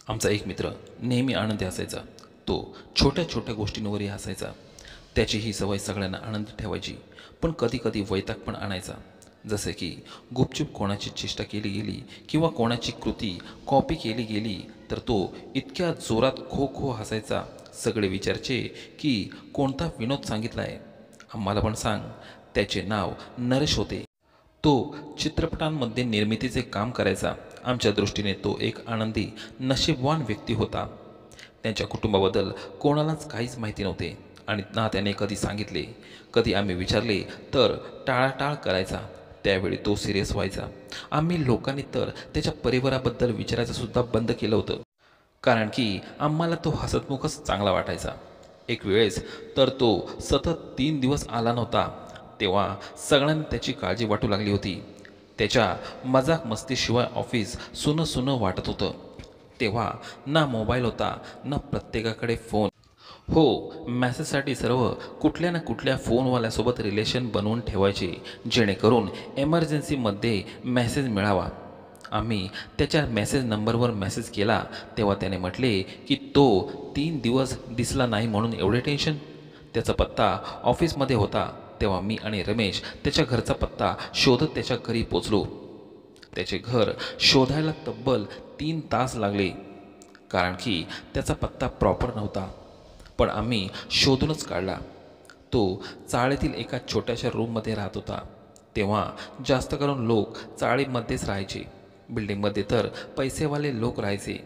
आमचा एक मित्र नेहमी आनंदी असायचा. तो छोट्या छोट्या गोष्टींवरही हसायचा. त्याची ही सवय सगळ्यांना आनंदी ठेवायची, पण कधी कधी वैताग पण आणायचा. जसे की गुपचूप कोणाची चेष्टा केली गेली किंवा कोणाची कृती कॉपी केली गेली तर तो इतक्या जोरात खो खो हसायचा. सगळे विचारचे की कोणता विनोद सांगितला आहे, आम्हाला पण सांग. त्याचे नाव नरेश होते. तो चित्रपटांमध्ये निर्मितीचे काम करायचा. आमच्या दृष्टीने तो एक आनंदी नशीबवान व्यक्ती होता. त्यांच्या कुटुंबाबद्दल कोणालाच काहीच माहिती नव्हते आणि ना त्याने कधी सांगितले. कधी आम्ही विचारले तर टाळाटाळ करायचा. त्यावेळी तो सिरियस व्हायचा. आम्ही लोकांनी तर त्याच्या परिवाराबद्दल विचारायचं सुद्धा बंद केलं होतं, कारण की आम्हाला तो हसतमुखच चांगला वाटायचा. एक वेळेस तर तो सतत 3 दिवस आला नव्हता. तेव्हा सगळ्यांना त्याची काळजी वाटू लागली होती. त्याच्या मजाक मस्तीशिवाय ऑफिस सुनं सुनं वाटत होतं. तेव्हा ना मोबाईल होता, ना प्रत्येकाकडे फोन. हो, मॅसेजसाठी सर्व कुठल्या ना कुठल्या फोनवाल्यासोबत रिलेशन बनवून ठेवायचे, जेणेकरून एमर्जन्सीमध्ये मेसेज मिळावा. आम्ही त्याच्या मेसेज नंबरवर मेसेज केला तेव्हा त्याने म्हटले की तो 3 दिवस दिसला नाही म्हणून एवढे टेन्शन. त्याचा पत्ता ऑफिसमध्ये होता. तेव्हा मी आणि रमेश त्याच्या घरचा पत्ता शोधत त्याच्या घरी पोचलो. त्याचे घर शोधायला तब्बल 3 तास लागले, कारण की त्याचा पत्ता प्रॉपर नव्हता. पण आम्ही शोधूनच काढला. तो चाळीतील एका छोट्याशा रूममध्ये राहत होता. तेव्हा जास्त करून लोक चाळीमध्येच राहायचे. बिल्डिंगमध्ये तर पैसेवाले लोक राहायचे.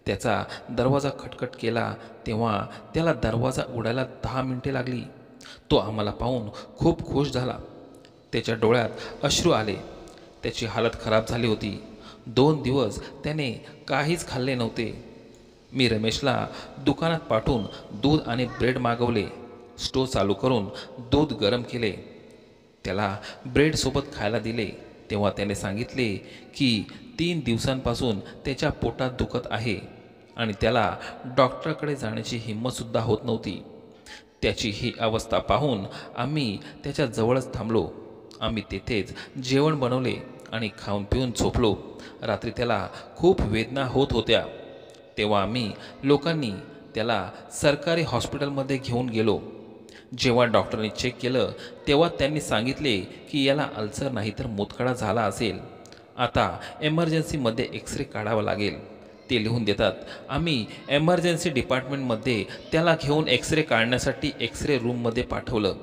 त्याचा दरवाजा खटखट केला तेव्हा त्याला दरवाजा उघडायला 10 मिनिटे लागली. तो आम्हाला पाहून खूप खुश झाला. त्याच्या डोळ्यात अश्रू आले. त्याची हालत खराब झाली होती. 2 दिवस त्याने काहीच खाल्ले नव्हते. मी रमेशला दुकानात पाठवून दूध आणि ब्रेड मागवले. स्टोव चालू करून दूध गरम केले. त्याला ब्रेडसोबत खायला दिले. तेव्हा त्याने सांगितले की 3 दिवसांपासून त्याच्या पोटात दुखत आहे आणि त्याला डॉक्टरकडे जाण्याची हिंमतसुद्धा होत नव्हती. त्याची ही अवस्था पाहून आम्ही त्याच्या जवळच थांबलो. आम्ही तेथेच जेवण बनवले आणि खाऊन पिऊन झोपलो. रात्री त्याला खूप वेदना होत होत्या. तेव्हा आम्ही लोकांनी त्याला सरकारी हॉस्पिटलमध्ये घेऊन गेलो. जेव्हा डॉक्टरांनी चेक केलं तेव्हा त्यांनी सांगितले की याला अल्सर नाही तर मूतखडा झाला असेल. आता एमर्जन्सीमध्ये एक्सरे काढावा लागेल. ते लिहून देतात. आम्ही एमर्जन्सी डिपार्टमेंटमध्ये त्याला घेऊन एक्सरे काढण्यासाठी एक्सरे रूममध्ये पाठवलं.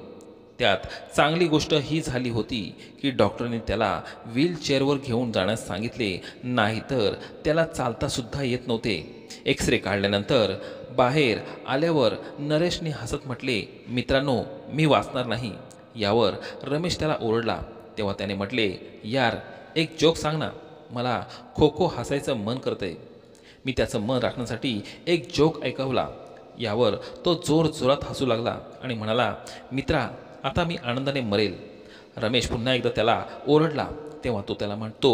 त्यात चांगली गोष्ट ही झाली होती की डॉक्टरने त्याला व्हीलचेअरवर घेऊन जाण्यास सांगितले, नाहीतर त्याला चालतासुद्धा येत नव्हते. एक्सरे काढल्यानंतर बाहेर आल्यावर नरेशने हसत म्हटले, मित्रांनो, मी वाचणार नाही. यावर रमेश त्याला ओरडला. तेव्हा त्याने म्हटले, यार एक जोक सांग ना, मला खो खो हसायचं मन करतंय. मी त्याचं मन राखण्यासाठी एक जोक ऐकवला. यावर तो जोर जोरात हसू लागला आणि म्हणाला, मित्रा, आता मी आनंदाने मरेल. रमेश पुन्हा एकदा त्याला ओरडला. तेव्हा तो त्याला म्हणतो,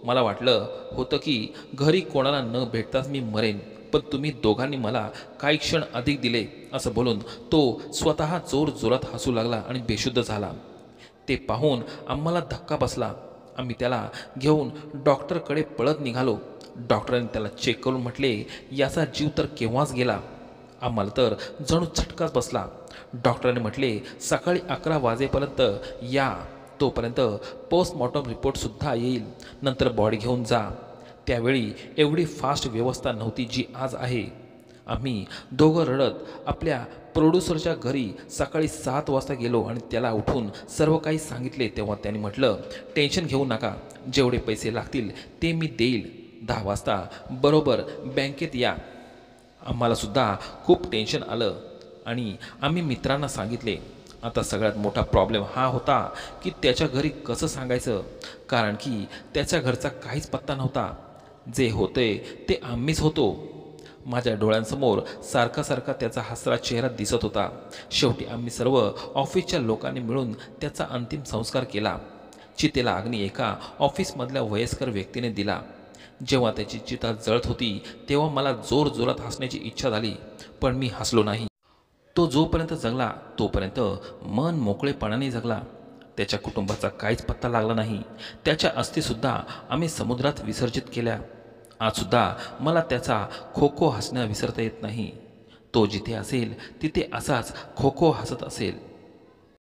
मला वाटलं होतं की घरी कोणाला न भेटताच मी मरेन, पण तुम्ही दोघांनी मला काही क्षण अधिक दिले. असं बोलून तो स्वतः जोर जोरात हसू लागला आणि बेशुद्ध झाला. ते पाहून आम्हाला धक्का बसला. आम्ही त्याला घेऊन डॉक्टरकडे पळत निघालो. डॉक्टरांनी त्याला चेक करून म्हटले, याचा जीव तर केव्हाच गेला. आम्हाला तर जणू झटकाच बसला. डॉक्टरांनी म्हटले, सकाळी 11 वाजेपर्यंत या, तोपर्यंत पोस्टमॉर्टम रिपोर्टसुद्धा येईल, नंतर बॉडी घेऊन जा. त्यावेळी एवढी फास्ट व्यवस्था नव्हती जी आज आहे. आम्ही दोघं रडत आपल्या प्रोड्युसरच्या घरी सकाळी 7 वाजता गेलो आणि त्याला उठून सर्व काही सांगितले. तेव्हा त्याने म्हटलं, टेन्शन घेऊ नका, जेवढे पैसे लागतील ते मी देईल. 10 वाजता बरोबर बँकेत या. आम्हालासुद्धा खूप टेन्शन आलं आणि आम्ही मित्रांना सांगितले. आता सगळ्यात मोठा प्रॉब्लेम हा होता की त्याच्या घरी कसं सांगायचं, कारण की त्याच्या घरचा काहीच पत्ता नव्हता. जे होते ते आम्हीच होतो. माझ्या डोळ्यांसमोर सारखा सारखा त्याचा हसरा चेहरा दिसत होता. शेवटी आम्ही सर्व ऑफिसच्या लोकांनी मिळून त्याचा अंतिम संस्कार केला. चितेला अग्नी एका ऑफिसमधल्या वयस्कर व्यक्तीने दिला. जेव्हा त्याची चिता जळत होती तेव्हा मला जोर जोरात हसण्याची इच्छा झाली, पण मी हसलो नाही. तो जोपर्यंत जगला तोपर्यंत मन मोकळेपणाने जगला. त्याच्या कुटुंबाचा काहीच पत्ता लागला नाही. त्याच्या अस्थिसुद्धा आम्ही समुद्रात विसर्जित केल्या. आजसुद्धा मला त्याचा खो खो हसणं विसरता येत नाही. तो जिथे असेल तिथे असाच खो खो हसत असेल.